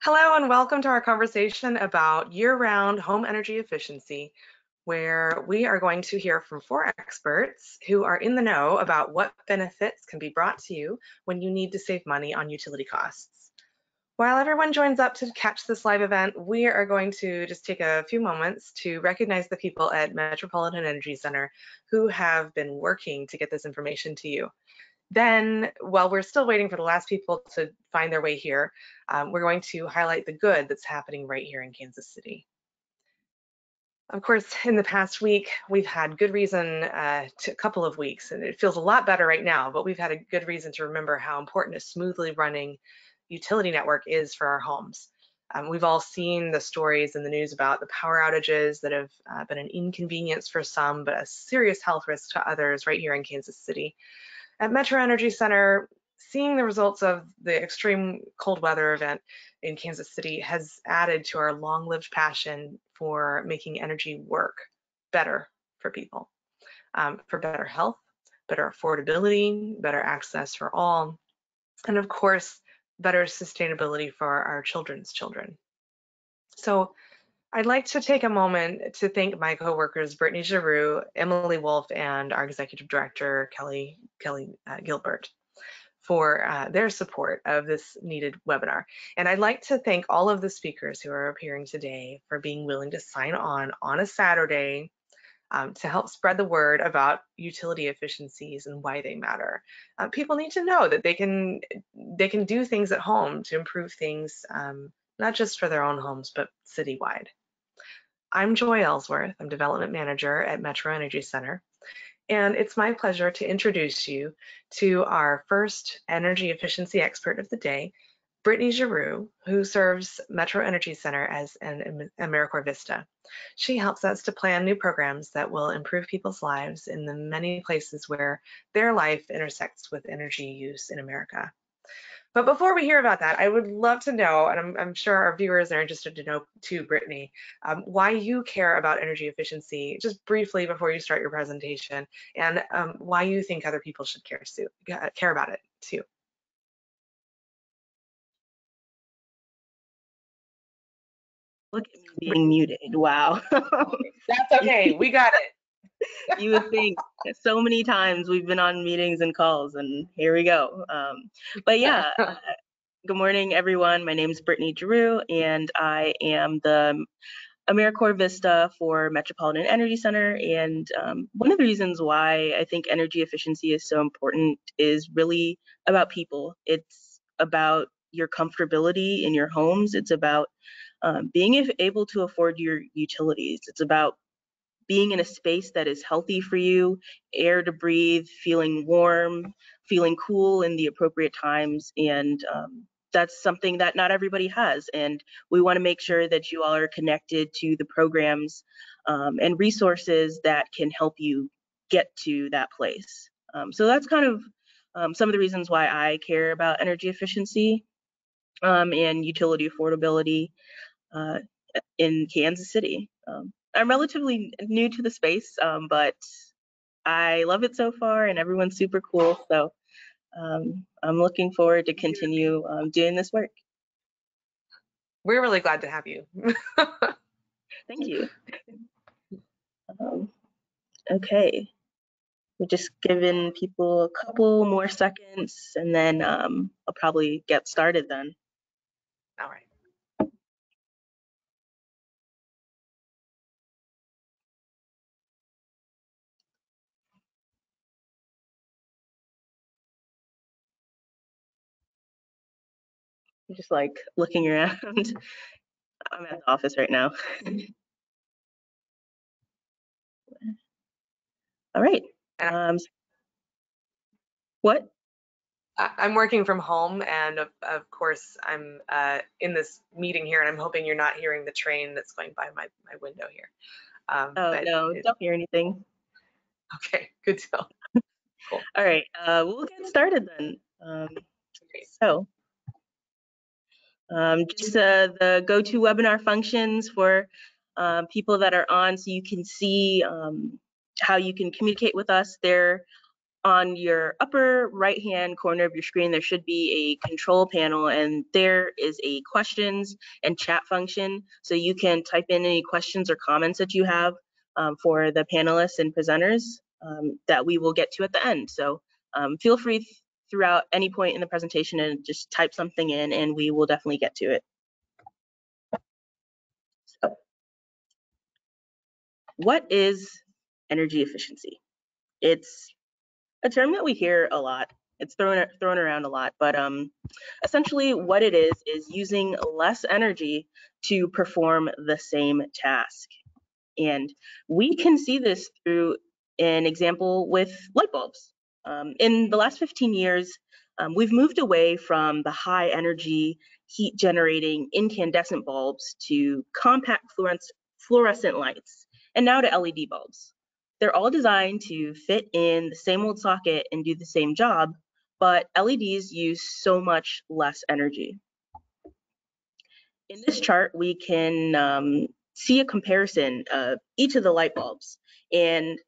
Hello and welcome to our conversation about year-round home energy efficiency, where we are going to hear from 4 experts who are in the know about what benefits can be brought to you when you need to save money on utility costs. While everyone joins up to catch this live event, we are going to just take a few moments to recognize the people at Metropolitan Energy Center who have been working to get this information to you. Then, while we're still waiting for the last people to find their way here, we're going to highlight the good that's happening right here in Kansas City. Of course, in the past week, we've had good reason, a couple of weeks, and it feels a lot better right now, but we've had a good reason to remember how important a smoothly running utility network is for our homes. We've all seen the stories in the news about the power outages that have been an inconvenience for some, but a serious health risk to others right here in Kansas City. At Metro Energy Center, seeing the results of the extreme cold weather event in Kansas City has added to our long-lived passion for making energy work better for people, for better health, better affordability, better access for all, and of course, better sustainability for our children's children. So I'd like to take a moment to thank my coworkers, Brittany Giroux, Emily Wolf, and our executive director, Kelly Gilbert, for their support of this needed webinar. And I'd like to thank all of the speakers who are appearing today for being willing to sign on a Saturday to help spread the word about utility efficiencies and why they matter. People need to know that they can do things at home to improve things, not just for their own homes, but citywide. I'm Joy Ellsworth. I'm Development Manager at Metro Energy Center. And it's my pleasure to introduce you to our first energy efficiency expert of the day, Brittany Giroux, who serves Metro Energy Center as an AmeriCorps Vista. She helps us to plan new programs that will improve people's lives in the many places where their life intersects with energy use in America. But before we hear about that, I would love to know, and I'm sure our viewers are interested to know too, Brittany, why you care about energy efficiency, just briefly before you start your presentation, and why you think other people should care about it too. Look at me being muted. Wow. That's okay. We got it. You would think so many times we've been on meetings and calls, and here we go. But yeah, good morning, everyone. My name is Brittany Giroux, and I am the AmeriCorps Vista for Metropolitan Energy Center. And one of the reasons why I think energy efficiency is so important is really about people. It's about your comfortability in your homes. It's about being able to afford your utilities. It's about being in a space that is healthy for you, air to breathe, feeling warm, feeling cool in the appropriate times. And that's something that not everybody has. And we want to make sure that you all are connected to the programs and resources that can help you get to that place. So that's kind of some of the reasons why I care about energy efficiency and utility affordability in Kansas City. I'm relatively new to the space, but I love it so far, and everyone's super cool. So I'm looking forward to continue doing this work. We're really glad to have you. Thank you. Okay, we're just giving people a couple more seconds, and then I'll probably get started then. All right. I'm just like looking around. I'm at the office right now. All right. What? I'm working from home, and of course, I'm in this meeting here, and I'm hoping you're not hearing the train that's going by my window here. Oh, no, don't hear anything. Okay, good deal. Cool. All right, we'll get started then. So, just the GoToWebinar functions for people that are on, so you can see how you can communicate with us. They're On your upper right-hand corner of your screen, there should be a control panel, and there is a questions and chat function. So you can type in any questions or comments that you have for the panelists and presenters that we will get to at the end. So feel free throughout any point in the presentation and just type something in, and we will definitely get to it. So, what is energy efficiency? It's a term that we hear a lot. It's thrown around a lot, but essentially what it is using less energy to perform the same task. And we can see this through an example with light bulbs. In the last 15 years, we've moved away from the high energy heat generating incandescent bulbs to compact fluorescent lights, and now to LED bulbs. They're all designed to fit in the same old socket and do the same job, but LEDs use so much less energy. In this chart, we can see a comparison of each of the light bulbs, and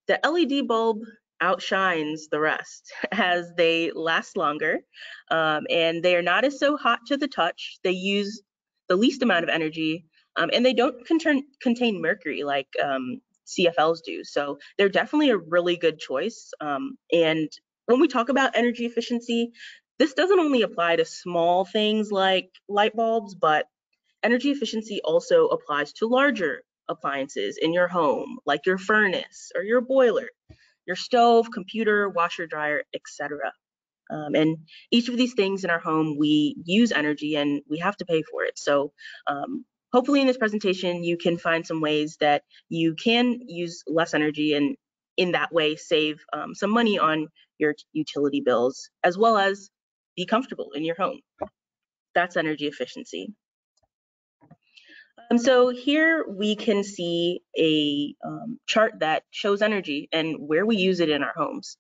the LED bulb outshines the rest as they last longer, and they are not as so hot to the touch. They use the least amount of energy, and they don't contain mercury like CFLs do. So they're definitely a really good choice. And when we talk about energy efficiency, this doesn't only apply to small things like light bulbs, but energy efficiency also applies to larger appliances in your home, like your furnace or your boiler, your stove, computer, washer, dryer, etc. And each of these things in our home, we use energy and we have to pay for it. So hopefully in this presentation, you can find some ways that you can use less energy and in that way save some money on your utility bills, as well as be comfortable in your home. That's energy efficiency. So here we can see a chart that shows energy and where we use it in our homes.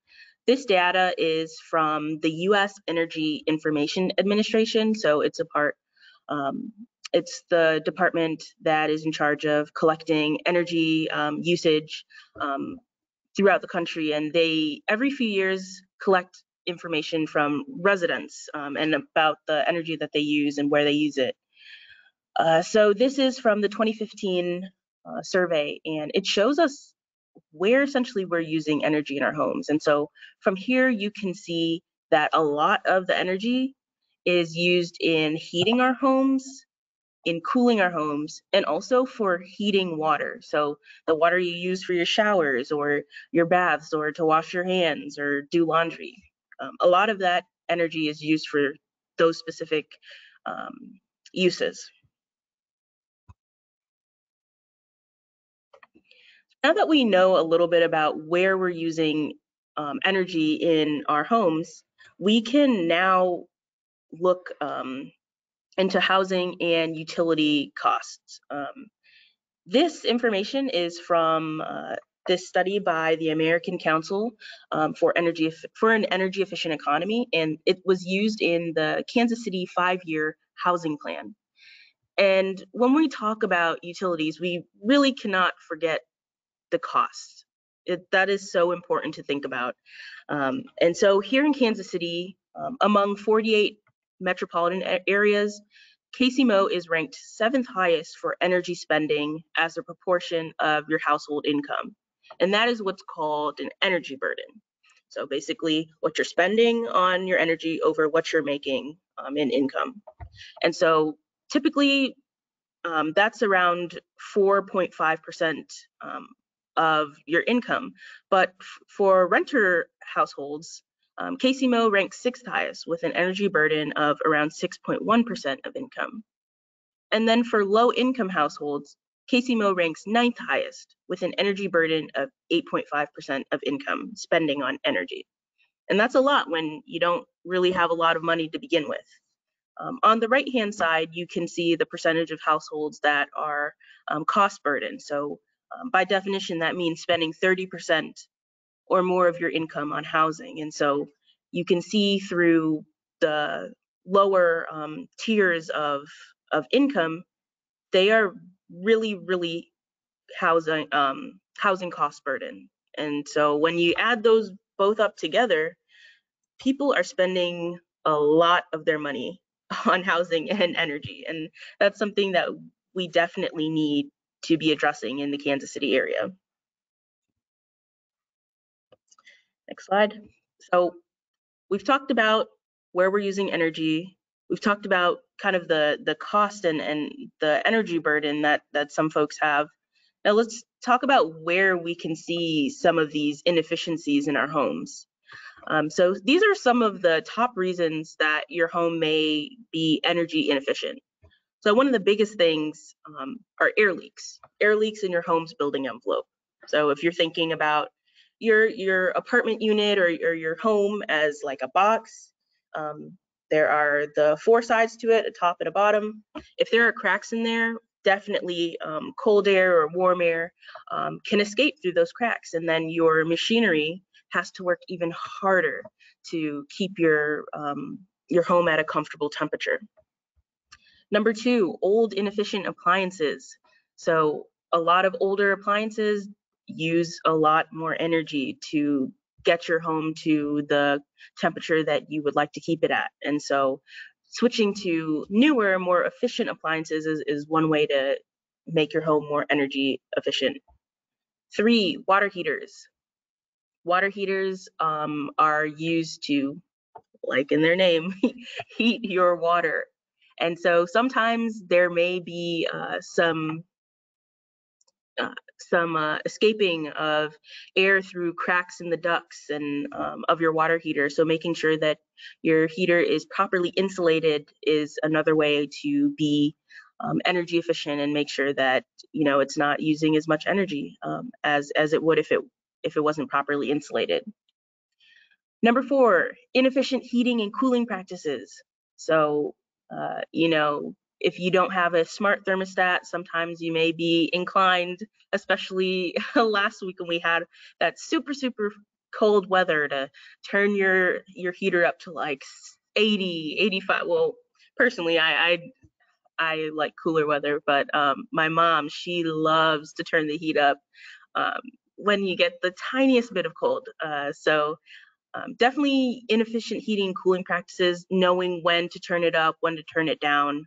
This data is from the U.S. Energy Information Administration, so it's it's the department that is in charge of collecting energy usage throughout the country, and they every few years collect information from residents and about the energy that they use and where they use it. So this is from the 2015 survey, and it shows us where essentially we're using energy in our homes. And so from here, you can see that a lot of the energy is used in heating our homes, in cooling our homes, and also for heating water. So the water you use for your showers or your baths or to wash your hands or do laundry. A lot of that energy is used for those specific uses. Now that we know a little bit about where we're using energy in our homes, we can now look into housing and utility costs. This information is from this study by the American Council for an Energy Efficient Economy, and it was used in the Kansas City 5-year housing plan. And when we talk about utilities, we really cannot forget the cost. That is so important to think about. And so here in Kansas City, among 48 metropolitan areas, Casey-Mo is ranked 7th highest for energy spending as a proportion of your household income. And that is what's called an energy burden. So basically what you're spending on your energy over what you're making in income. And so typically that's around 4.5% of your income. But for renter households, Casey-Mo ranks 6th highest with an energy burden of around 6.1% of income. And then for low income households, Casey-Mo ranks 9th highest with an energy burden of 8.5% of income spending on energy. And that's a lot when you don't really have a lot of money to begin with. On the right-hand side, you can see the percentage of households that are cost burden. So by definition, that means spending 30% or more of your income on housing. And so you can see through the lower tiers of income, they are really, really housing cost burden. And so when you add those both up together, people are spending a lot of their money on housing and energy. And that's something that we definitely need to be addressing in the Kansas City area. Next slide. So we've talked about where we're using energy. We've talked about kind of the cost and the energy burden that some folks have. Now let's talk about where we can see some of these inefficiencies in our homes. So these are some of the top reasons that your home may be energy inefficient. So one of the biggest things are air leaks in your home's building envelope. So if you're thinking about your apartment unit or your home as like a box, there are the 4 sides to it, a top and a bottom. If there are cracks in there, definitely cold air or warm air can escape through those cracks, and then your machinery has to work even harder to keep your home at a comfortable temperature. Number 2, old inefficient appliances. So a lot of older appliances use a lot more energy to get your home to the temperature that you would like to keep it at. And so switching to newer, more efficient appliances is one way to make your home more energy efficient. 3, water heaters. Water heaters are used to, like in their name, heat your water. And so sometimes there may be some escaping of air through cracks in the ducts and of your water heater. So making sure that your heater is properly insulated is another way to be energy efficient and make sure that it's not using as much energy as it would if it wasn't properly insulated. Number 4, inefficient heating and cooling practices. So, if you don't have a smart thermostat, sometimes you may be inclined, especially last week when we had that super, super cold weather, to turn your heater up to like 80, 85. Well, personally, I like cooler weather, but my mom, she loves to turn the heat up when you get the tiniest bit of cold. Definitely inefficient heating and cooling practices, knowing when to turn it up, when to turn it down.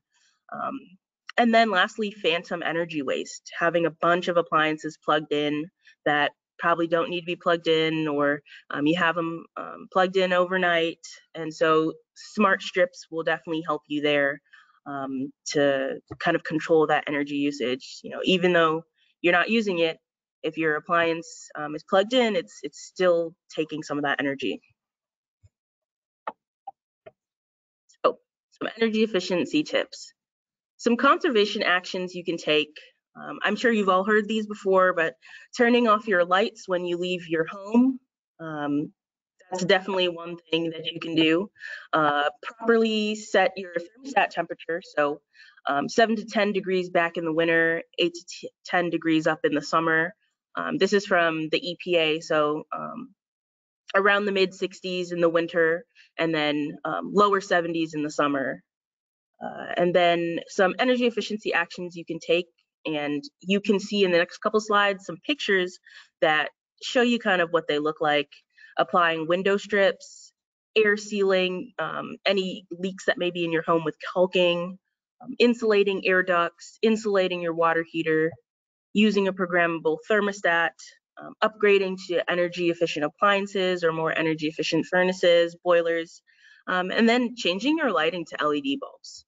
And then lastly, phantom energy waste, having a bunch of appliances plugged in that probably don't need to be plugged in, or you have them plugged in overnight. And so smart strips will definitely help you there to kind of control that energy usage. Even though you're not using it, if your appliance is plugged in, it's still taking some of that energy. So some energy efficiency tips. Some conservation actions you can take. I'm sure you've all heard these before, but turning off your lights when you leave your home, that's definitely one thing that you can do. Properly set your thermostat temperature, so 7 to 10 degrees back in the winter, 8 to 10 degrees up in the summer. This is from the EPA, so around the mid 60s in the winter, and then lower 70s in the summer. And then some energy efficiency actions you can take, and you can see in the next couple slides some pictures that show you kind of what they look like. Applying window strips, air sealing, any leaks that may be in your home with caulking, insulating air ducts, insulating your water heater, using a programmable thermostat, upgrading to energy efficient appliances or more energy efficient furnaces, boilers, and then changing your lighting to LED bulbs.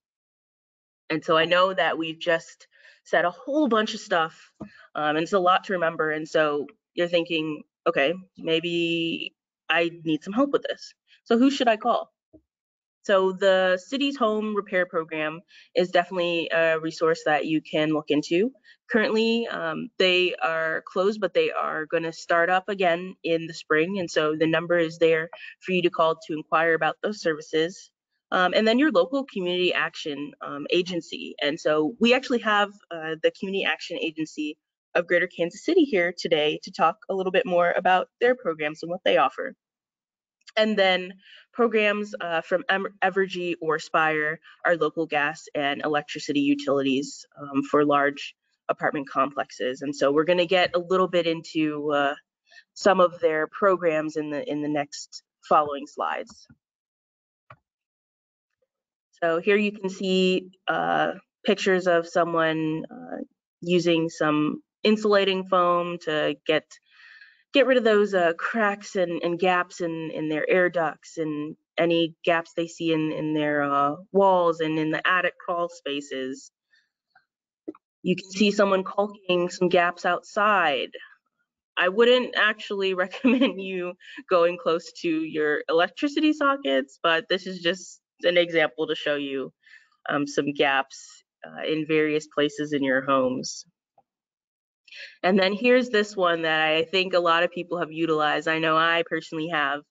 And so I know that we've just said a whole bunch of stuff, and it's a lot to remember. And so you're thinking, okay, maybe I need some help with this. So who should I call? So the city's home repair program is definitely a resource that you can look into. Currently, they are closed, but they are going to start up again in the spring. And so the number is there for you to call to inquire about those services. And then your local community action agency. And so we actually have the Community Action Agency of Greater Kansas City here today to talk a little bit more about their programs and what they offer. And then programs from Evergy or Spire, our local gas and electricity utilities for large apartment complexes. And so we're going to get a little bit into some of their programs in the next following slides. So here you can see pictures of someone using some insulating foam to get rid of those cracks and gaps in their air ducts and any gaps they see in their walls and in the attic crawl spaces. You can see someone caulking some gaps outside. I wouldn't actually recommend you going close to your electricity sockets, but this is just an example to show you some gaps in various places in your homes. And then here's this one that I think a lot of people have utilized. I know I personally have.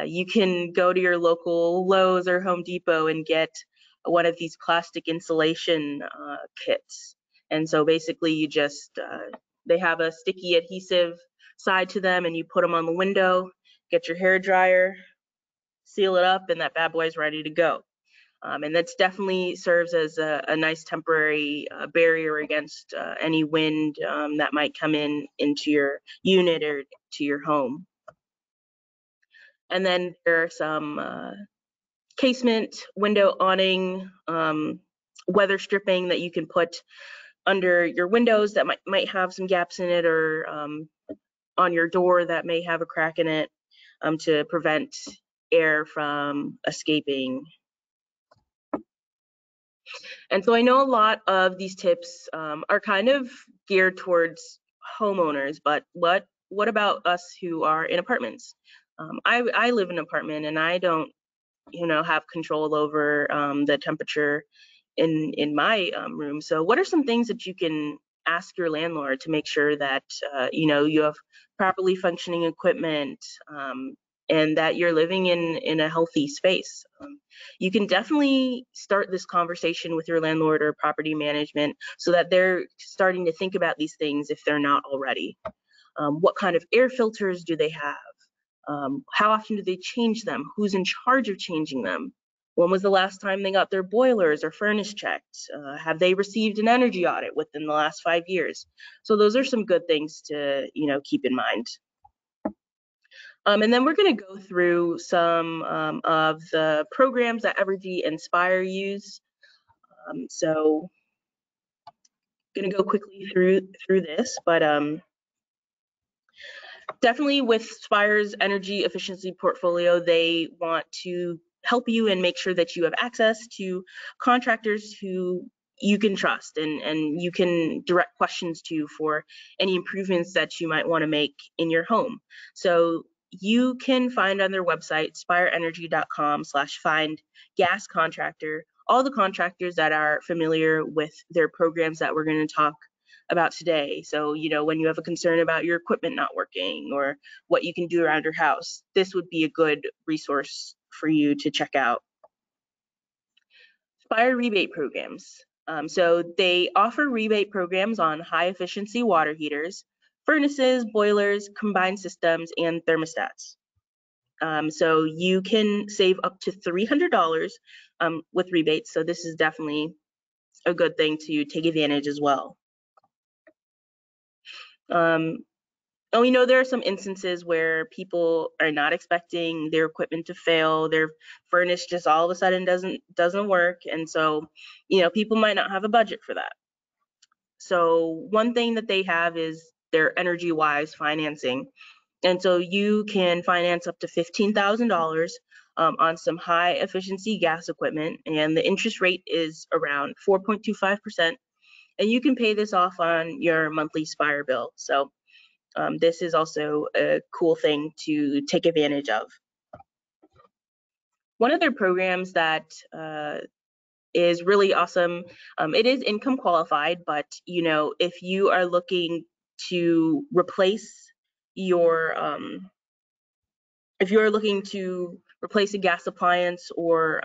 You can go to your local Lowe's or Home Depot and get one of these plastic insulation kits. And so basically you just, they have a sticky adhesive side to them and you put them on the window, get your hair dryer, seal it up, and that bad boy's ready to go. And that's definitely serves as a nice temporary barrier against any wind that might come into your unit or to your home. And then there are some casement, window awning, weather stripping that you can put under your windows that might have some gaps in it, or on your door that may have a crack in it, to prevent air from escaping. And so I know a lot of these tips are kind of geared towards homeowners, but what about us who are in apartments? I live in an apartment and I don't, have control over the temperature in my room. So what are some things that you can ask your landlord to make sure that you have properly functioning equipment, and that you're living in a healthy space? You can definitely start this conversation with your landlord or property management so that they're starting to think about these things if they're not already. What kind of air filters do they have? How often do they change them? Who's in charge of changing them? When was the last time they got their boilers or furnace checked? Have they received an energy audit within the last 5 years? So those are some good things to keep in mind. And then we're going to go through some of the programs that Evergy and Spire use. So I'm going to go quickly through this, but definitely with Spire's energy efficiency portfolio, they want to help you and make sure that you have access to contractors who you can trust and you can direct questions to for any improvements that you might want to make in your home. So you can find on their website, spireenergy.com/find gas contractor, all the contractors that are familiar with their programs that we're going to talk about today. So, when you have a concern about your equipment not working or what you can do around your house, this would be a good resource for you to check out. Spire rebate programs. So they offer rebate programs on high efficiency water heaters, furnaces, boilers, combined systems, and thermostats. So you can save up to $300 with rebates. So this is definitely a good thing to take advantage as well. And we know there are some instances where people are not expecting their equipment to fail, their furnace just all of a sudden doesn't work, and so people might not have a budget for that. So one thing that they have is their EnergyWise financing, and so you can finance up to $15,000 on some high efficiency gas equipment, and the interest rate is around 4.25%, and you can pay this off on your monthly Spire bill. So this is also a cool thing to take advantage of. One of their programs that is really awesome, it is income qualified, but if you are looking to replace your, if you're looking to replace a gas appliance or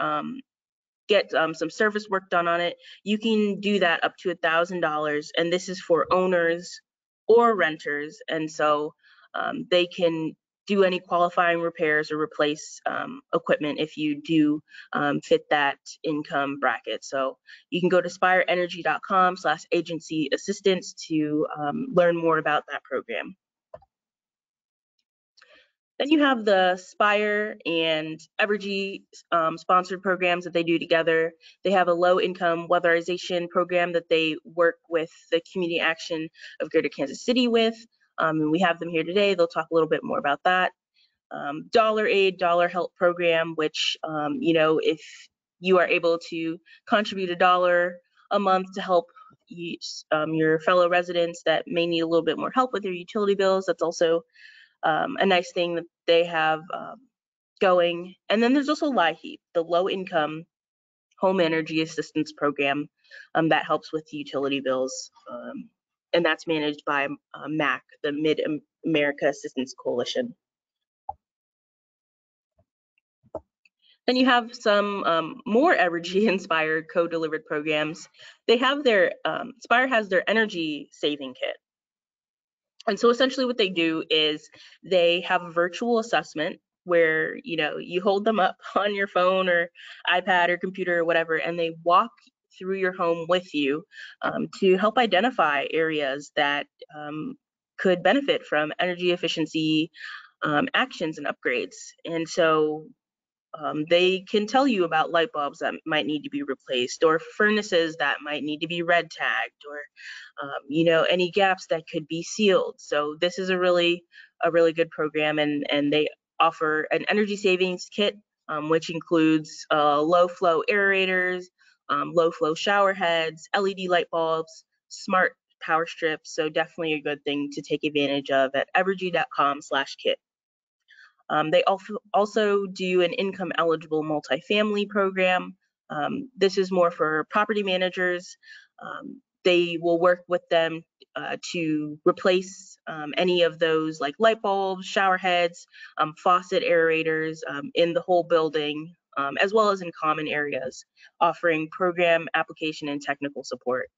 get some service work done on it, you can do that up to $1,000, and this is for owners or renters, and so they can do any qualifying repairs or replace equipment if you do fit that income bracket. So you can go to spireenergy.com/agency assistance to learn more about that program. Then you have the Spire and Evergy sponsored programs that they do together. They have a low-income weatherization program that they work with the Community Action of Greater Kansas City with. And we have them here today. They'll talk a little bit more about that. Dollar Aid, Dollar Help program, which, if you are able to contribute $1 a month to help your fellow residents that may need a little bit more help with their utility bills, that's also a nice thing that they have going. And then there's also LIHEAP, the Low Income Home Energy Assistance Program, that helps with utility bills. And that's managed by MAC, the Mid-America Assistance Coalition. Then you have some more Evergy-inspired co-delivered programs. They have their, Spire has their energy saving kit. And so essentially what they do is they have a virtual assessment where, you hold them up on your phone or iPad or computer or whatever, and they walk through your home with you to help identify areas that could benefit from energy efficiency actions and upgrades. And so they can tell you about light bulbs that might need to be replaced, or furnaces that might need to be red tagged, or any gaps that could be sealed. So this is a really good program, and they offer an energy savings kit, which includes low flow aerators, low flow shower heads, LED light bulbs, smart power strips. So definitely a good thing to take advantage of at evergy.com/kit. They also do an income eligible multifamily program. This is more for property managers. They will work with them to replace any of those like light bulbs, shower heads, faucet aerators in the whole building, as well as in common areas, offering program application and technical support.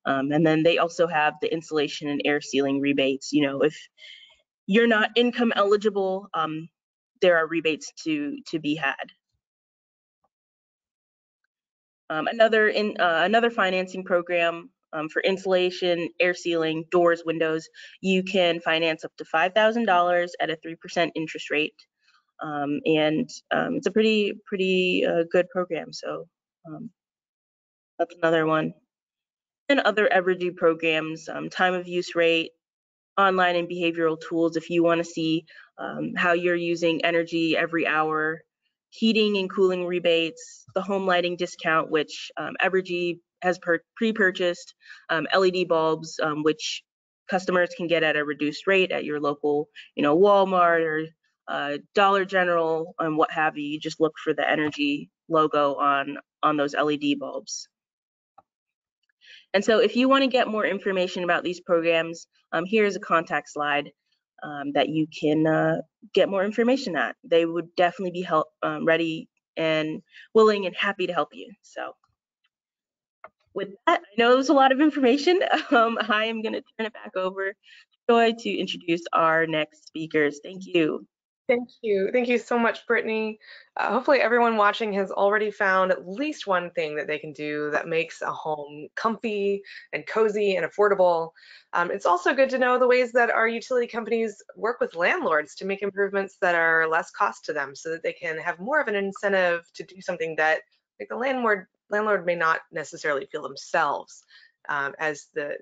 And then they also have the insulation and air sealing rebates. If you're not income eligible, there are rebates to be had. Another financing program for insulation, air sealing, doors, windows. You can finance up to $5,000 at a 3% interest rate, and it's a pretty good program. So that's another one. And other Evergy programs, time of use rate, online and behavioral tools if you want to see how you're using energy every hour, heating and cooling rebates, the home lighting discount, which Evergy has pre-purchased, LED bulbs, which customers can get at a reduced rate at your local, Walmart or Dollar General and what have you. You just look for the Energy logo on those LED bulbs. And so if you want to get more information about these programs, here's a contact slide that you can get more information at. They would definitely be ready and willing and happy to help you. So with that, I know it was a lot of information. I am going to turn it back over to Joy to introduce our next speakers. Thank you. Thank you. Thank you so much, Brittany. Hopefully everyone watching has already found at least one thing that they can do that makes a home comfy and cozy and affordable. It's also good to know the ways that our utility companies work with landlords to make improvements that are less cost to them so that they can have more of an incentive to do something that like the landlord may not necessarily feel themselves as the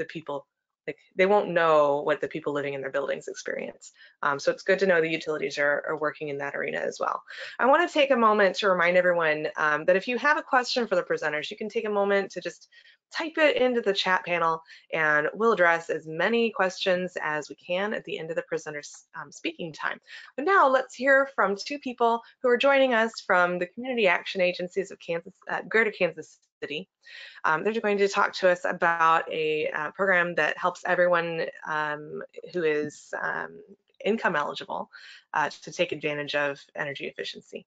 people. Like they won't know what the people living in their buildings experience. So it's good to know the utilities are working in that arena as well. I want to take a moment to remind everyone that if you have a question for the presenters, you can take a moment to just type it into the chat panel and we'll address as many questions as we can at the end of the presenter's speaking time. But now let's hear from two people who are joining us from the Community Action Agencies of Greater Kansas City. They're going to talk to us about a program that helps everyone who is income eligible to take advantage of energy efficiency.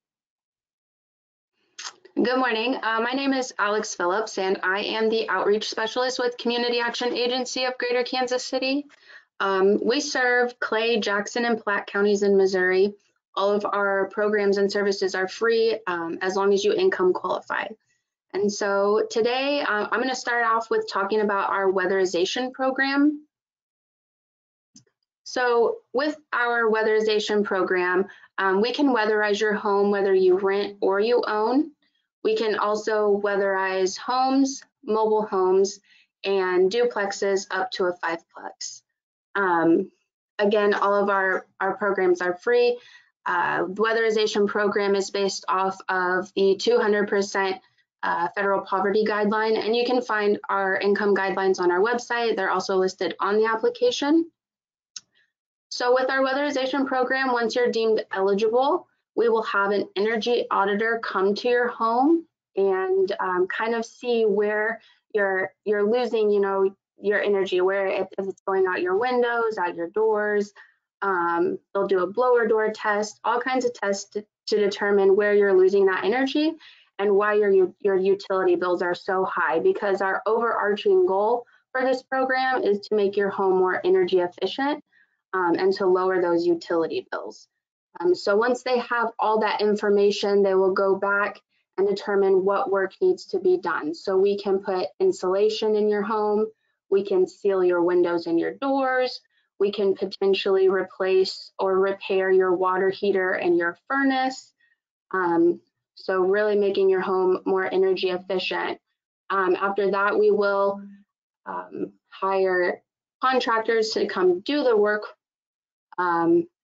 Good morning. My name is Alex Phillips, and I am the outreach specialist with Community Action Agency of Greater Kansas City. We serve Clay, Jackson, and Platte counties in Missouri. All of our programs and services are free as long as you income qualify. And so today I'm going to start off with talking about our weatherization program. So with our weatherization program, we can weatherize your home whether you rent or you own. We can also weatherize homes, mobile homes, and duplexes up to a 5-plex. Again, all of our programs are free. The weatherization program is based off of the 200% federal poverty guideline, and you can find our income guidelines on our website. They're also listed on the application. So with our weatherization program, once you're deemed eligible, we will have an energy auditor come to your home and kind of see where you're losing, your energy, where if it's going out your windows, out your doors. They'll do a blower door test, all kinds of tests to determine where you're losing that energy and why your utility bills are so high, because our overarching goal for this program is to make your home more energy efficient and to lower those utility bills. So once they have all that information, they will go back and determine what work needs to be done. So we can put insulation in your home, we can seal your windows and your doors, we can potentially replace or repair your water heater and your furnace. So really making your home more energy efficient. After that, we will hire contractors to come do the work.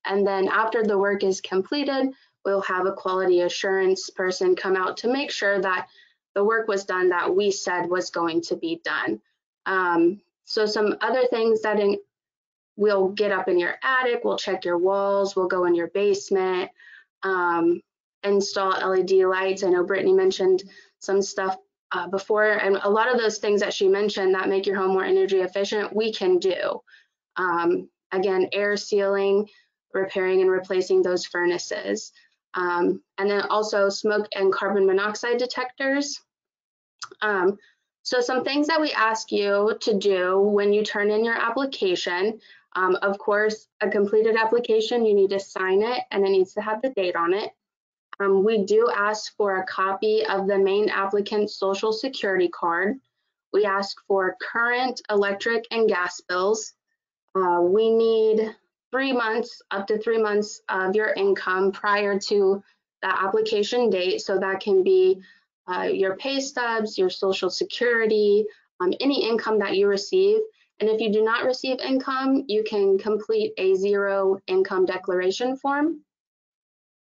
And then after the work is completed, we'll have a quality assurance person come out to make sure that the work was done that we said was going to be done. So some other things that we'll get up in your attic, we'll check your walls, we'll go in your basement, install LED lights. I know Brittany mentioned some stuff before, and a lot of those things that she mentioned that make your home more energy efficient, we can do. Again, air sealing, repairing and replacing those furnaces. And then also smoke and carbon monoxide detectors. So some things that we ask you to do when you turn in your application, of course, a completed application, you need to sign it and it needs to have the date on it. We do ask for a copy of the main applicant's social security card. We ask for current electric and gas bills. We need 3 months, up to 3 months of your income prior to the application date. So that can be your pay stubs, your social security, any income that you receive. And if you do not receive income, you can complete a zero income declaration form.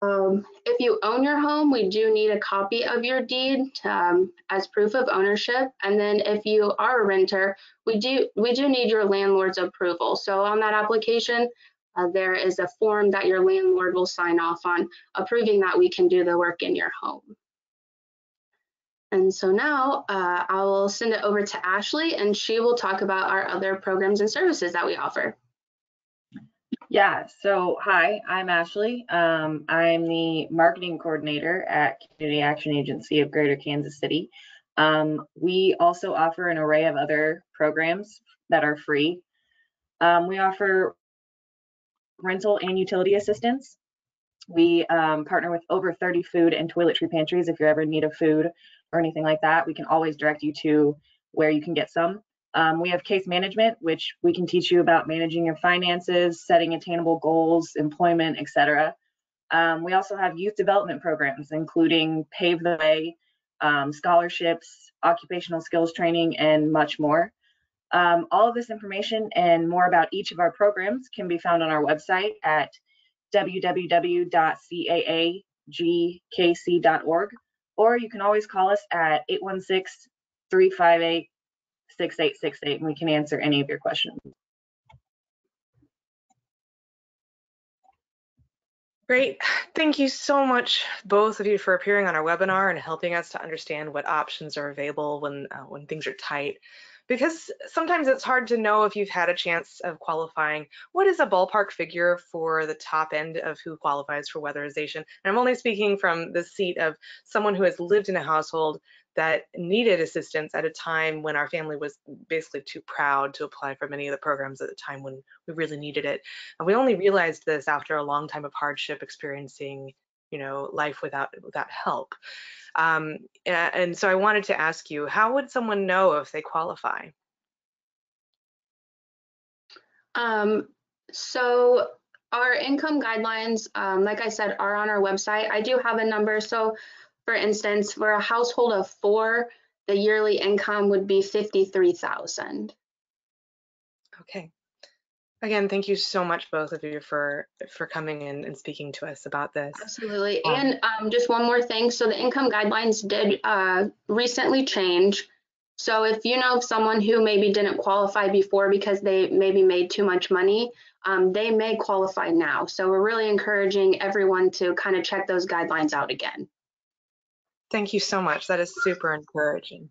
If you own your home, we do need a copy of your deed as proof of ownership. And then if you are a renter, we do need your landlord's approval. So on that application, there is a form that your landlord will sign off on, approving that we can do the work in your home. And so now I will send it over to Ashley, and she will talk about our other programs and services that we offer. Yeah, so hi, I'm Ashley. I'm the marketing coordinator at Community Action Agency of Greater Kansas City. We also offer an array of other programs that are free. We offer rental and utility assistance. We partner with over 30 food and toiletry pantries. If you ever need a food or anything like that, we can always direct you to where you can get some. We have case management, which we can teach you about managing your finances, setting attainable goals, employment, etc. We also have youth development programs, including Pave the Way, scholarships, occupational skills training, and much more. All of this information and more about each of our programs can be found on our website at www.caagkc.org, or you can always call us at 816-358-6868, and we can answer any of your questions. Great. Thank you so much, both of you, for appearing on our webinar and helping us to understand what options are available when things are tight. Because sometimes it's hard to know if you've had a chance of qualifying. What is a ballpark figure for the top end of who qualifies for weatherization? And I'm only speaking from the seat of someone who has lived in a household that needed assistance at a time when our family was basically too proud to apply for many of the programs at the time when we really needed it. And we only realized this after a long time of hardship, experiencing, life without help. And so I wanted to ask you, how would someone know if they qualify? So our income guidelines, like I said, are on our website. I do have a number. So for instance, for a household of 4, the yearly income would be $53,000. Okay. Again, thank you so much, both of you, for coming in and speaking to us about this. Absolutely. And just one more thing. So the income guidelines did recently change. So if you know of someone who maybe didn't qualify before because they maybe made too much money, they may qualify now. So we're really encouraging everyone to kind of check those guidelines out again. Thank you so much. That is super encouraging.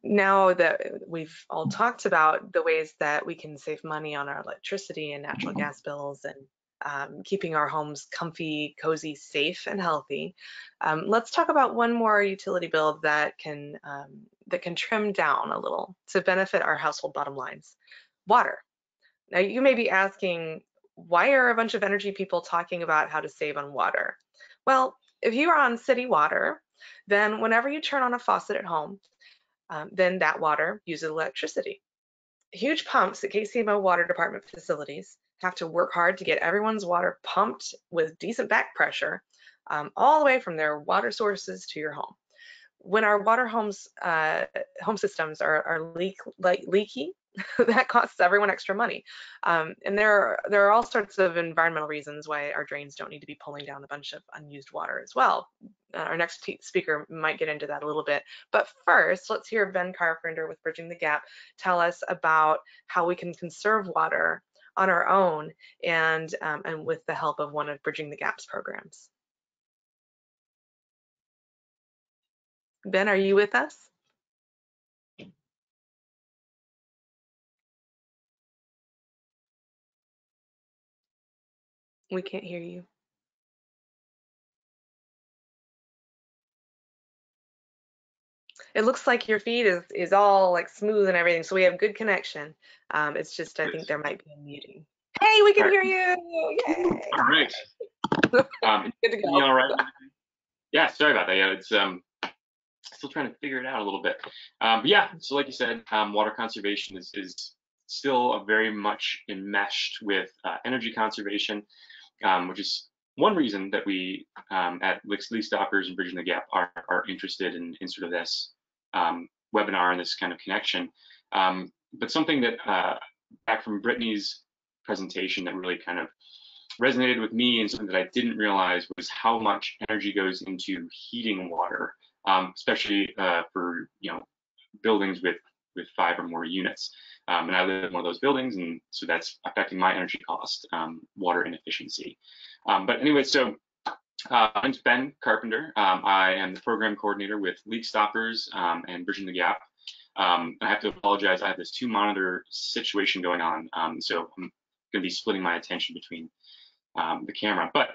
Now that we've all talked about the ways that we can save money on our electricity and natural gas bills and keeping our homes comfy, cozy, safe, and healthy, let's talk about one more utility bill that can trim down a little to benefit our household bottom lines: water. Now, you may be asking, why are a bunch of energy people talking about how to save on water? Well, if you are on city water, then whenever you turn on a faucet at home, then that water uses electricity. Huge pumps at KCMO Water Department facilities have to work hard to get everyone's water pumped with decent back pressure all the way from their water sources to your home. When our water home systems are leaky, that costs everyone extra money. And there are all sorts of environmental reasons why our drains don't need to be pulling down a bunch of unused water as well. Our next speaker might get into that a little bit. But first, let's hear Ben Carpenter with Bridging the Gap tell us about how we can conserve water on our own and with the help of one of Bridging the Gap's programs. Ben, are you with us? We can't hear you. It looks like your feed is all like smooth and everything, so we have good connection. It's just I think there might be a muting. Hey, we can hear you! Yay! All right. Good to go. You all right? Yeah, sorry about that. Yeah, it's still trying to figure it out a little bit. But yeah, so like you said, water conservation is still very much enmeshed with energy conservation, which is one reason that we at Leak Stoppers and Bridging the Gap are interested in sort of this webinar and this kind of connection. But something that back from Brittany's presentation that really kind of resonated with me and something that I didn't realize was how much energy goes into heating water, especially for buildings with 5 or more units. And I live in one of those buildings, and so that's affecting my energy cost, water inefficiency. But anyway, so my name's Ben Carpenter. I am the program coordinator with Leak Stoppers and Bridging the Gap. I have to apologize. I have this 2-monitor situation going on, so I'm going to be splitting my attention between the camera. But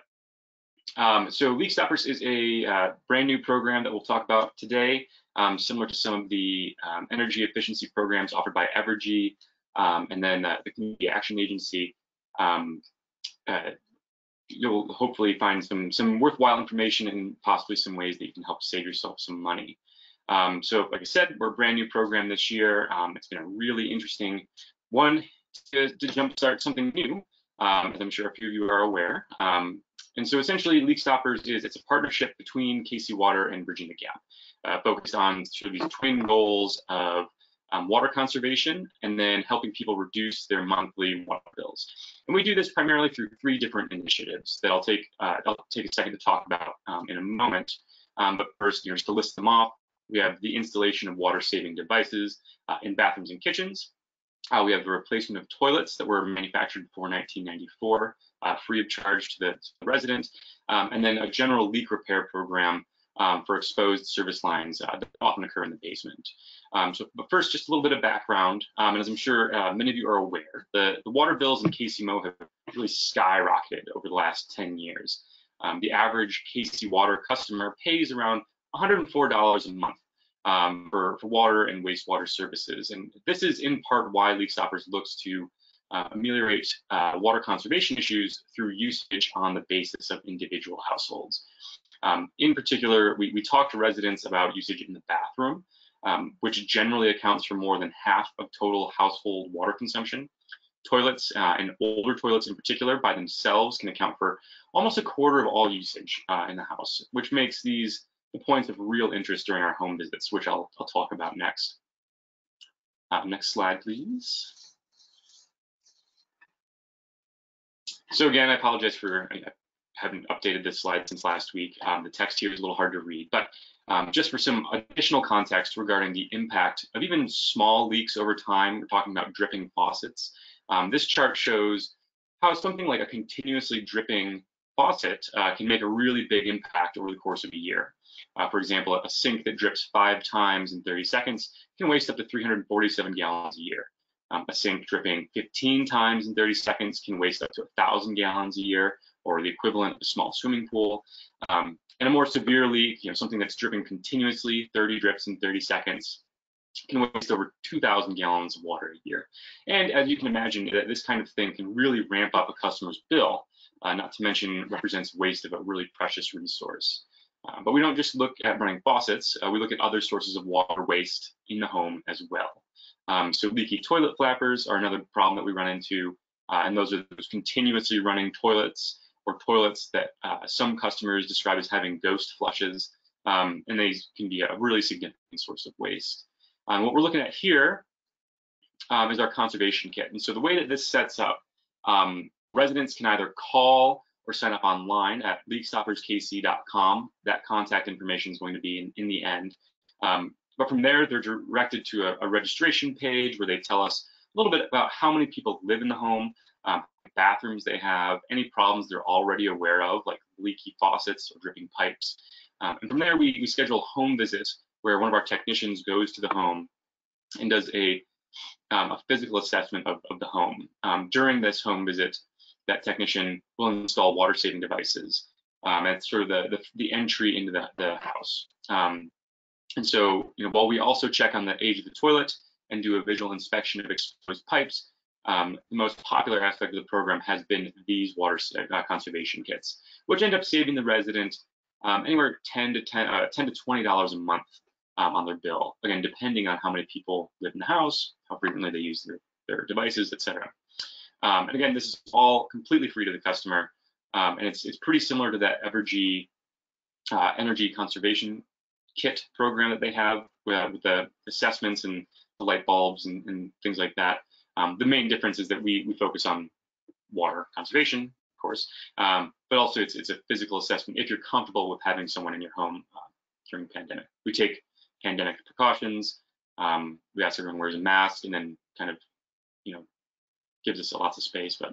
so Leak Stoppers is a brand new program that we'll talk about today, similar to some of the energy efficiency programs offered by Evergy and then the Community Action Agency. You'll hopefully find some worthwhile information and possibly some ways that you can help save yourself some money. So like I said, we're a brand new program this year. It's been a really interesting one to jumpstart something new, as I'm sure a few of you are aware. And so essentially Leak Stoppers it's a partnership between KC Water and Bridging the Gap, focused on sort of these twin goals of water conservation and then helping people reduce their monthly water bills. And we do this primarily through 3 different initiatives that I'll take a second to talk about in a moment. But first, just to list them off, we have the installation of water-saving devices in bathrooms and kitchens. We have the replacement of toilets that were manufactured before 1994, free of charge to the resident, and then a general leak repair program for exposed service lines that often occur in the basement. But first, just a little bit of background, and as I'm sure many of you are aware, the water bills in KCMO have really skyrocketed over the last 10 years. The average KC Water customer pays around $104 a month for water and wastewater services. And this is in part why Leak Stoppers looks to ameliorate water conservation issues through usage on the basis of individual households. In particular, we talk to residents about usage in the bathroom, which generally accounts for more than half of total household water consumption. toilets and older toilets in particular by themselves can account for almost a quarter of all usage in the house, which makes these the points of real interest during our home visits, which I'll talk about next. Next slide, please. So again, I apologize for I haven't updated this slide since last week. The text here is a little hard to read, but just for some additional context regarding the impact of even small leaks over time, we're talking about dripping faucets. This chart shows how something like a continuously dripping faucet can make a really big impact over the course of a year. For example, a sink that drips 5 times in 30 seconds can waste up to 347 gallons a year. A sink dripping 15 times in 30 seconds can waste up to 1,000 gallons a year, or the equivalent of a small swimming pool. And a more severe leak, something that's dripping continuously, 30 drips in 30 seconds, can waste over 2,000 gallons of water a year. And as you can imagine, this kind of thing can really ramp up a customer's bill, not to mention represents waste of a really precious resource. But we don't just look at running faucets, we look at other sources of water waste in the home as well. So leaky toilet flappers are another problem that we run into, and those are those continuously running toilets, or toilets that some customers describe as having ghost flushes, and they can be a really significant source of waste. What we're looking at here is our conservation kit. And so the way that this sets up, residents can either call or sign up online at leakstopperskc.com. That contact information is going to be in the end. But from there, they're directed to a registration page where they tell us a little bit about how many people live in the home, bathrooms they have, any problems they're already aware of, like leaky faucets or dripping pipes. And from there, we schedule a home visit where one of our technicians goes to the home and does a physical assessment of the home. During this home visit, that technician will install water-saving devices. That's sort of the entry into the house. And so, while we also check on the age of the toilet and do a visual inspection of exposed pipes, the most popular aspect of the program has been these water conservation kits, which end up saving the resident anywhere $10 to $20 a month on their bill. Again, depending on how many people live in the house, how frequently they use their devices, etc. And again, this is all completely free to the customer, and it's pretty similar to that Evergy energy conservation kit program that they have with the assessments and the light bulbs and things like that. The main difference is that we focus on water conservation, of course, but also it's a physical assessment if you're comfortable with having someone in your home during the pandemic. We take pandemic precautions. We ask everyone wears a mask, and then kind of, gives us lots of space. But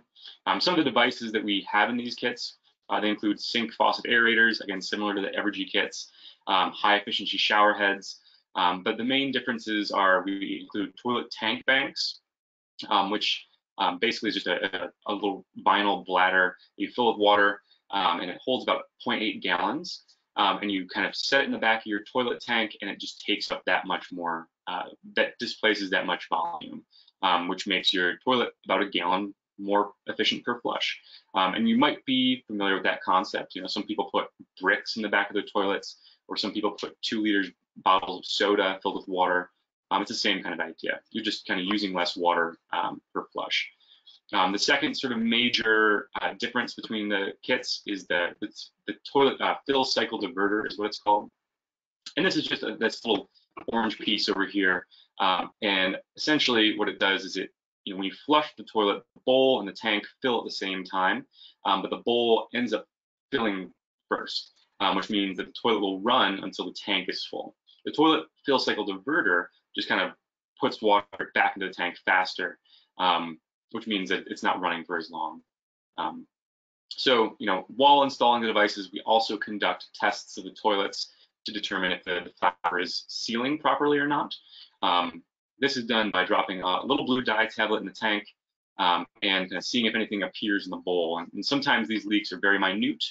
some of the devices that we have in these kits, they include sink faucet aerators, again, similar to the Evergy kits, high efficiency shower heads. But the main differences are we include toilet tank banks, which basically is just a little vinyl bladder you fill with water, and it holds about 0.8 gallons. And you kind of set it in the back of your toilet tank, and it just takes up that much more, that displaces that much volume, which makes your toilet about a gallon more efficient per flush. And you might be familiar with that concept. Some people put bricks in the back of their toilets, or some people put 2-liter bottles of soda filled with water. It's the same kind of idea. You're just kind of using less water per flush. The second sort of major difference between the kits is the toilet fill cycle diverter is what it's called. And this is just this little orange piece over here. And essentially what it does is when you flush the toilet, the bowl and the tank fill at the same time, but the bowl ends up filling first, which means that the toilet will run until the tank is full. The toilet fill cycle diverter just kind of puts water back into the tank faster, which means that it's not running for as long. So, while installing the devices, we also conduct tests of the toilets to determine if the flapper is sealing properly or not. This is done by dropping a little blue dye tablet in the tank and seeing if anything appears in the bowl. And sometimes these leaks are very minute,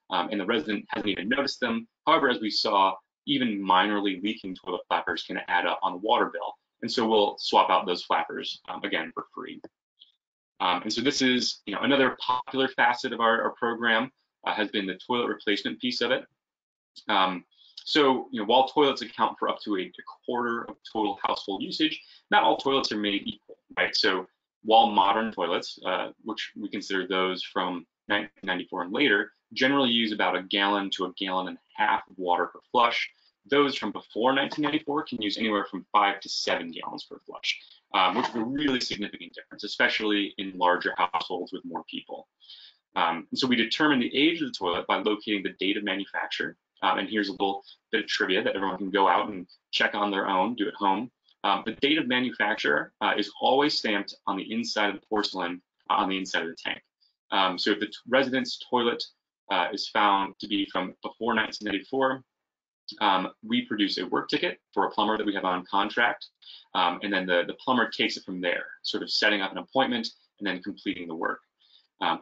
and the resident hasn't even noticed them. However, as we saw, even minorly leaking toilet flappers can add up on the water bill. And so we'll swap out those flappers, again, for free. And so this is another popular facet of our program has been the toilet replacement piece of it. So while toilets account for up to a quarter of total household usage, not all toilets are made equal, right? So while modern toilets, which we consider those from 1994 and later, generally use about 1 gallon to 1.5 gallons of water per flush. Those from before 1994 can use anywhere from 5 to 7 gallons per flush, which is a really significant difference, especially in larger households with more people. And so we determine the age of the toilet by locating the date of manufacture. And here's a little bit of trivia that everyone can go out and check on their own, do at home. The date of manufacture is always stamped on the inside of the porcelain on the inside of the tank. So if the resident's toilet is found to be from before 1994, we produce a work ticket for a plumber that we have on contract, and then the plumber takes it from there, sort of setting up an appointment and then completing the work.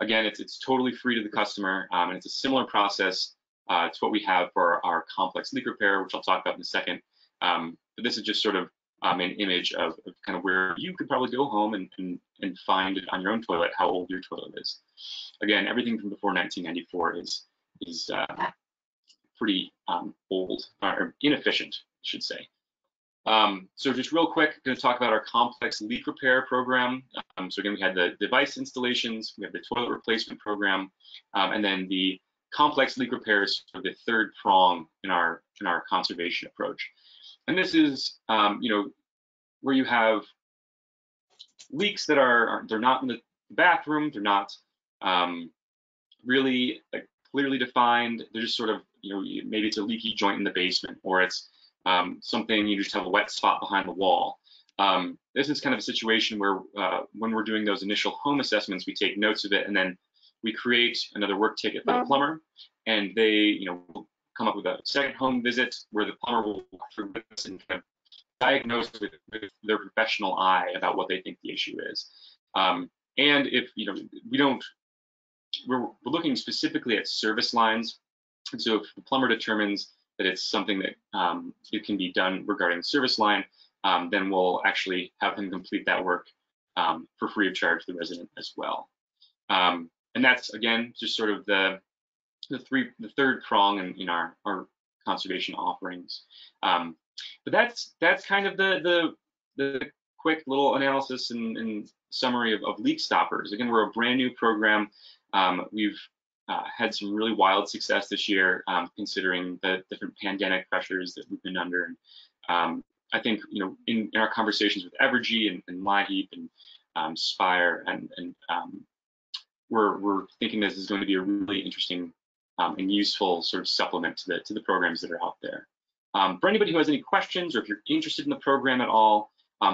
Again, it's totally free to the customer, and it's a similar process to what we have for our complex leak repair, which I'll talk about in a second. But this is just sort of an image of kind of where you could probably go home and find it on your own toilet, how old your toilet is. Again, everything from before 1994 is pretty old, or inefficient, I should say. So just real quick, going to talk about our complex leak repair program. So again, we had the device installations, we have the toilet replacement program, and then the complex leak repair is sort of the third prong in our conservation approach. And this is, where you have leaks that they're not in the bathroom, they're not really clearly defined. They're just sort of, maybe it's a leaky joint in the basement, or it's something you just have a wet spot behind the wall. This is kind of a situation where when we're doing those initial home assessments, we take notes of it, and then we create another work ticket for the plumber, and they, come up with a second home visit where the plumber will walk through this and kind of diagnose with their professional eye about what they think the issue is. And if we're looking specifically at service lines. And so if the plumber determines that it's something that it can be done regarding service line, then we'll actually have him complete that work for free of charge to the resident as well. And that's, again, just sort of the third prong in our conservation offerings. But that's kind of the quick little analysis and summary of leak stoppers. Again, we're a brand new program. We've had some really wild success this year, considering the different pandemic pressures that we've been under. And I think, in our conversations with Evergy and LIHEAP and Spire, and we're thinking this is going to be a really interesting and useful sort of supplement to the programs that are out there. For anybody who has any questions, or if you're interested in the program at all,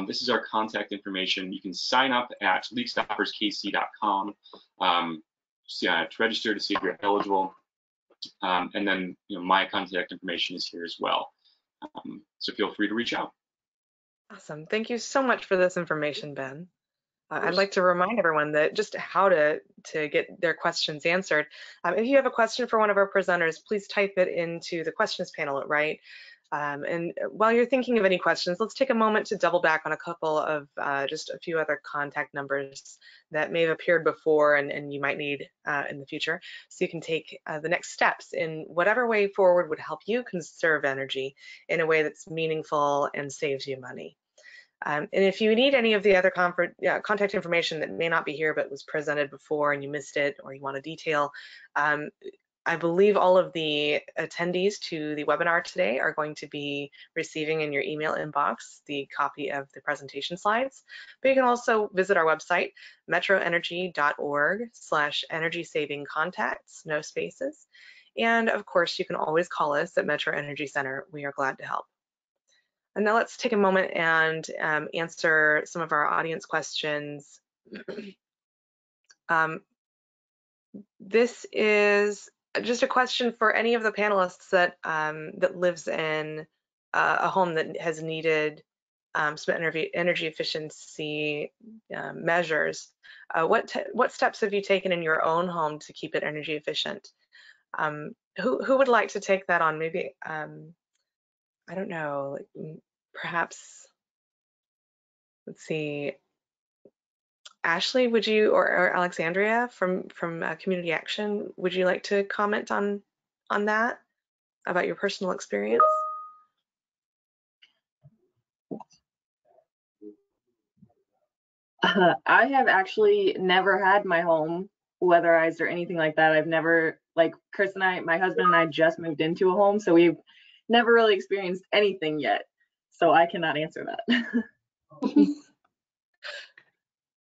this is our contact information. You can sign up at leakstopperskc.com to register to see if you're eligible. And then, my contact information is here as well. So feel free to reach out. Awesome. Thank you so much for this information, Ben. I'd like to remind everyone that just how to get their questions answered. If you have a question for one of our presenters, please type it into the questions panel at right. And while you're thinking of any questions, let's take a moment to double back on a couple of just a few other contact numbers that may have appeared before and you might need in the future, so you can take the next steps in whatever way forward would help you conserve energy in a way that's meaningful and saves you money. And if you need any of the other contact information that may not be here but was presented before and you missed it, or you want a detail, I believe all of the attendees to the webinar today are going to be receiving in your email inbox the copy of the presentation slides. But you can also visit our website, metroenergy.org/energy saving contacts, no spaces. And of course, you can always call us at Metro Energy Center. We are glad to help. And now let's take a moment and answer some of our audience questions. This is just a question for any of the panelists that lives in a home that has needed some energy efficiency measures. What steps have you taken in your own home to keep it energy efficient? Who would like to take that on? Maybe I don't know, perhaps, let's see, Ashley, would you, or Alexandria from Community Action, would you like to comment on that, about your personal experience? I have actually never had my home weatherized or anything like that. I've never, like Chris and I, my husband and I just moved into a home, so we've never really experienced anything yet. So I cannot answer that.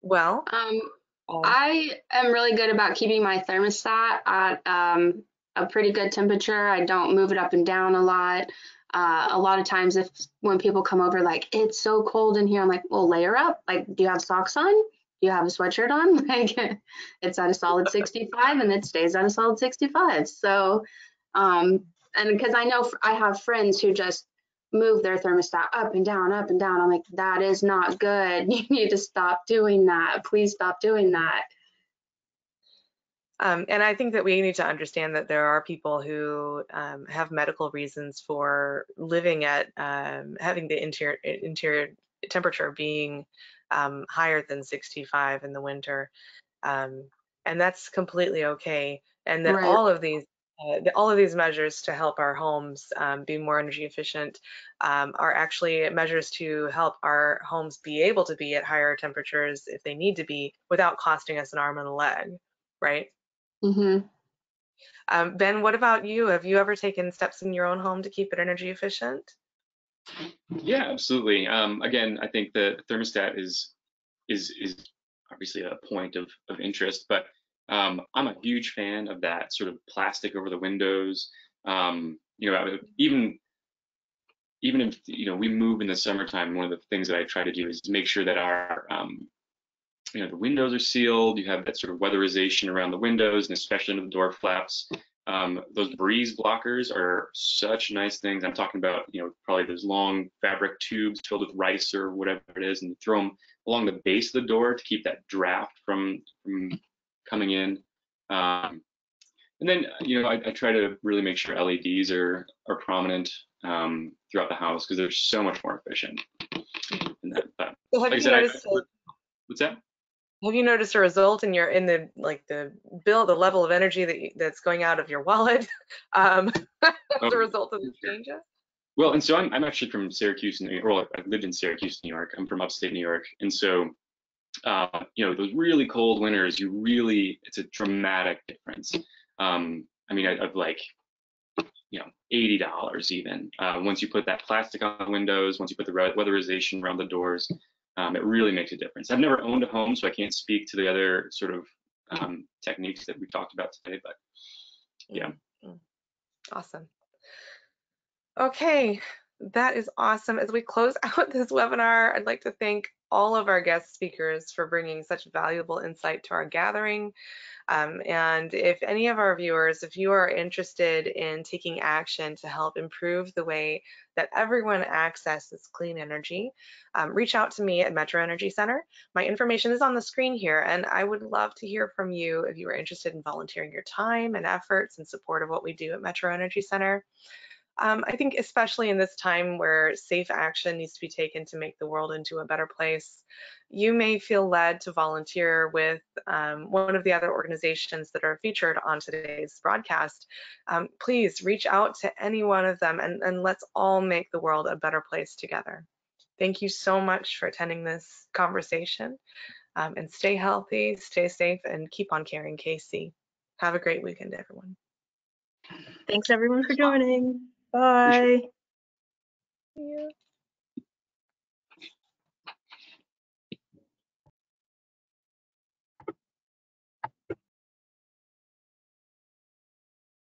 Well, I am really good about keeping my thermostat at a pretty good temperature. I don't move it up and down a lot. A lot of times when people come over, like, it's so cold in here, I'm like, well, layer up. Like, do you have socks on? Do you have a sweatshirt on? Like, it's at a solid 65 and it stays at a solid 65. So, and because I know I have friends who just move their thermostat up and down, up and down. I'm like, that is not good. You need to stop doing that. Please stop doing that. and I think that we need to understand that there are people who have medical reasons for living at having the interior temperature being higher than 65 in the winter, and that's completely okay. And that Right. all of these measures to help our homes be more energy efficient are actually measures to help our homes be able to be at higher temperatures if they need to be without costing us an arm and a leg, right? Mm-hmm. Ben, what about you? Have you ever taken steps in your own home to keep it energy efficient? Yeah, absolutely. Again, I think the thermostat is obviously a point of interest, but I'm a huge fan of that sort of plastic over the windows. You know, even if we move in the summertime, one of the things that I try to do is make sure that our the windows are sealed. You have that sort of weatherization around the windows, and especially into the door flaps. Those breeze blockers are such nice things. I'm talking about, probably those long fabric tubes filled with rice or whatever it is, and you throw them along the base of the door to keep that draft from coming in. And then, I try to really make sure LEDs are prominent throughout the house because they're so much more efficient in that. But So like I said, what's that? Have you noticed a result in the bill, the level of energy that's going out of your wallet as a result of these changes? Well, and so I'm actually from Syracuse, New York. Well, I've lived in Syracuse, New York. I'm from upstate New York, and so those really cold winters, it's a dramatic difference. I mean, of like $80 even once you put that plastic on the windows, once you put the weatherization around the doors. It really makes a difference. I've never owned a home, so I can't speak to the other sort of techniques that we've talked about today, but yeah. Awesome. Okay, that is awesome. As we close out this webinar, I'd like to thank all of our guest speakers for bringing such valuable insight to our gathering. And if any of our viewers, if you are interested in taking action to help improve the way that everyone accesses clean energy, reach out to me at Metro Energy Center. My information is on the screen here, and I would love to hear from you if you are interested in volunteering your time and efforts in support of what we do at Metro Energy Center. I think especially in this time where safe action needs to be taken to make the world into a better place, you may feel led to volunteer with one of the other organizations that are featured on today's broadcast. Please reach out to any one of them and let's all make the world a better place together. Thank you so much for attending this conversation, and stay healthy, stay safe, and keep on caring, KC. Have a great weekend, everyone. Thanks everyone for joining. Bye. Yeah.